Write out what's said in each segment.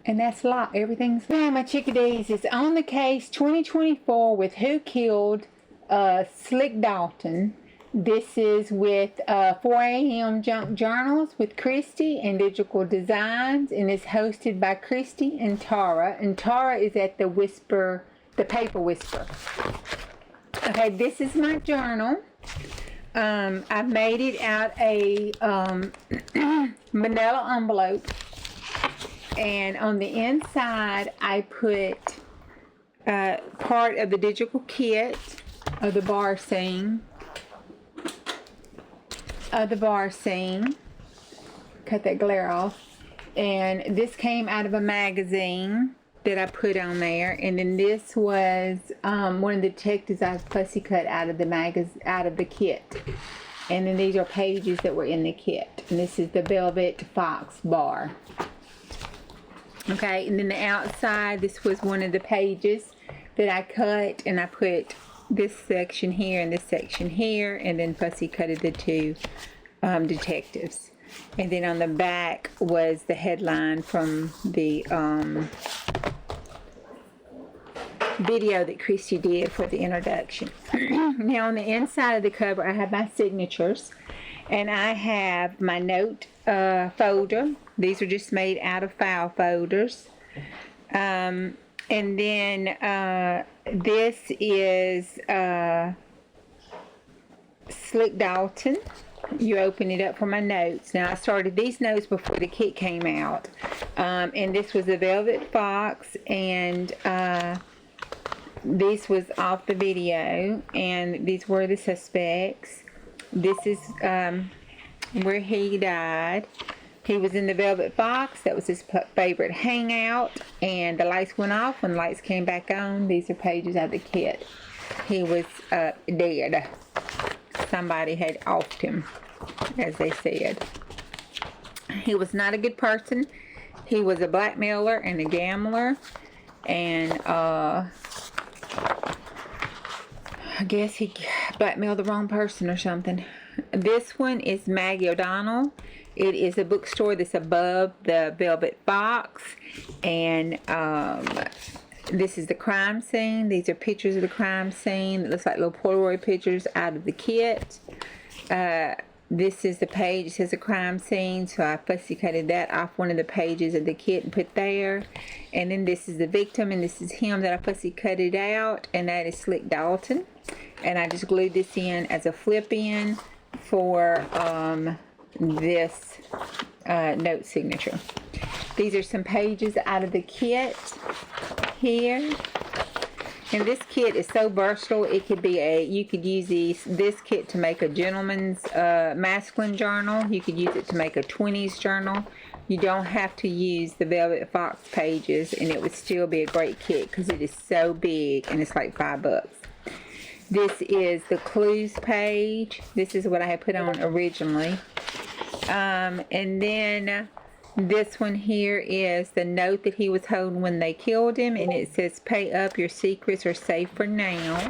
And that's locked. Everything's there. My chickadees is on the case 2024 with Who Killed Slick Dalton. This is with 4 a.m. Junk Journals with Christy and Digital Designs, and it's hosted by Christy and Tara. And Tara is at the Paper Whisper. Okay, this is my journal. I made it out a manila envelope. And on the inside, I put part of the digital kit of the bar scene. Cut that glare off. And this came out of a magazine that I put on there. And then this was one of the detectives I fussy cut out of the kit. And then these are pages that were in the kit. And this is the Velvet Fox bar. Okay, and then the outside, this was one of the pages that I cut, and I put this section here and this section here, and then fussy cutted the two detectives. And then on the back was the headline from the video that Christy did for the introduction. Now on the inside of the cover, I have my signatures, and I have my note folder. These are just made out of file folders. And then this is Slick Dalton. You open it up for my notes. Now I started these notes before the kit came out. And this was a Velvet Fox, and this was off the video, and these were the suspects. This is where he died. He was in the Velvet Fox. That was his favorite hangout. And the lights went off. When the lights came back on, these are pages of the kit. He was dead. Somebody had offed him, as they said. He was not a good person. He was a blackmailer and a gambler. And I guess he blackmailed the wrong person or something. This one is Maggie O'Donnell. It is a bookstore that's above the Velvet Fox. And this is the crime scene. These are pictures of the crime scene. It looks like little Polaroid pictures out of the kit. This is the page. It says a crime scene. So I fussy cutted that off one of the pages of the kit and put there. And then this is the victim, and this is him that I fussy cut it out. And that is Slick Dalton. And I just glued this in as a flip in for this note signature. These are some pages out of the kit here. And this kit is so versatile. It could be you could use this kit to make a gentleman's masculine journal. You could use it to make a 20s journal. You don't have to use the Velvet Fox pages, and it would still be a great kit because it is so big, and it's like $5. This is the clues page. This is what I had put on originally. And then this one here is the note that he was holding when they killed him, and it says, "Pay up, your secrets are safe for now."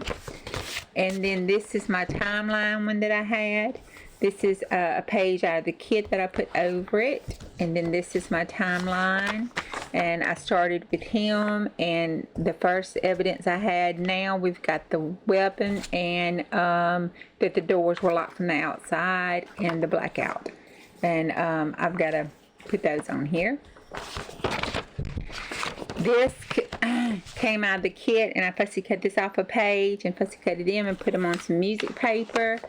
And then this is my timeline one that I had. This is a page out of the kit that I put over it. And then this is my timeline. And I started with him, and the first evidence I had. Now we've got the weapon, and that the doors were locked from the outside, and the blackout. And I've got to put those on here. This came out of the kit, and I fussy cut this off a page and fussy cut it in and put them on some music paper.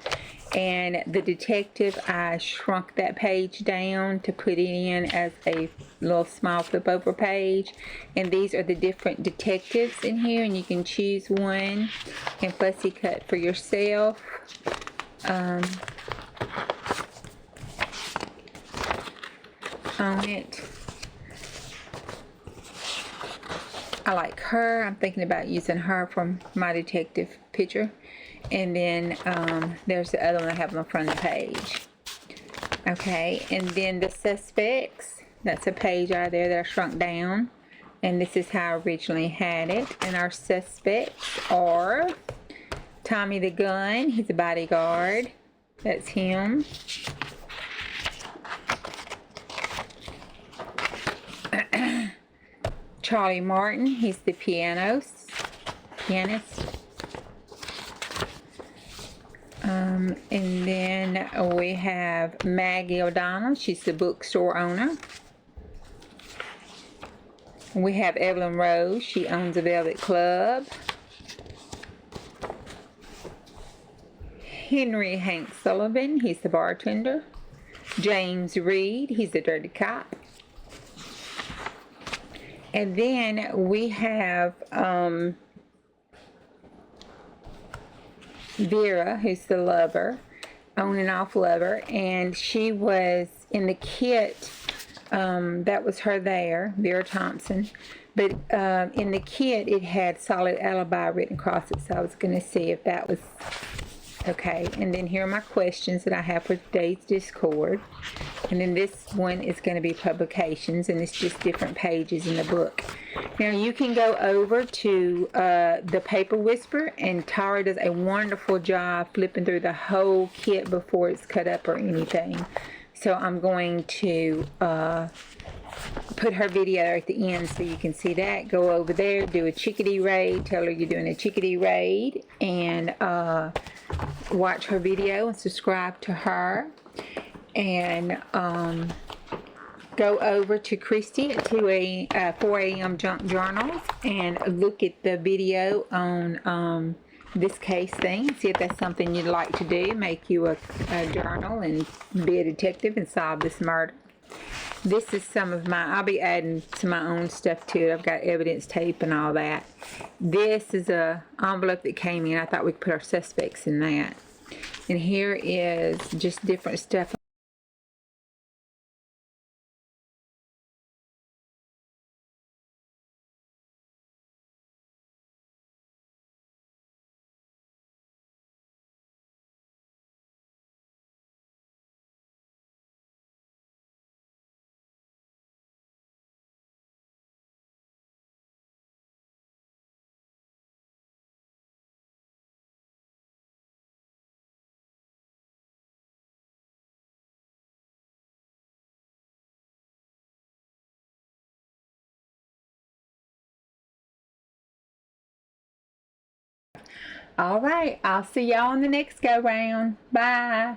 And the detective, I shrunk that page down to put it in as a little small flip over page. And these are the different detectives in here, and you can choose one and fussy cut for yourself. On it. I like her. I'm thinking about using her from my detective picture. And then there's the other one I have on the front of the page. Okay, and then the suspects. That's a page out there that I shrunk down. And this is how I originally had it. And our suspects are Tommy the Gun. He's a bodyguard. That's him. Charlie Martin, he's the pianist. And then we have Maggie O'Donnell, she's the bookstore owner. We have Evelyn Rose, she owns a Velvet Club. Henry Hank Sullivan, he's the bartender. James Reed, he's the dirty cop. And then we have Vera, who's the lover, on and off lover, and she was in the kit, that was her there, Vera Thompson, but in the kit it had solid alibi written across it, so I was going to see if that was okay. And then here are my questions that I have for today's Discord. And then this one is going to be publications, and it's just different pages in the book. Now you can go over to the Paper Whisperer, and Tara does a wonderful job flipping through the whole kit before it's cut up or anything. So I'm going to put her video at the end so you can see that. Go over there, do a chickadee raid, tell her you're doing a chickadee raid, and watch her video and subscribe to her. And go over to Christy at 4 a.m. Junk Journals and look at the video on this case thing. See if that's something you'd like to do. Make you a journal and be a detective and solve this murder. This is some of my, I'll be adding some of my own stuff to it. I've got evidence tape and all that. This is a envelope that came in. I thought we could put our suspects in that. And here is just different stuff. All right, I'll see y'all on the next go round. Bye.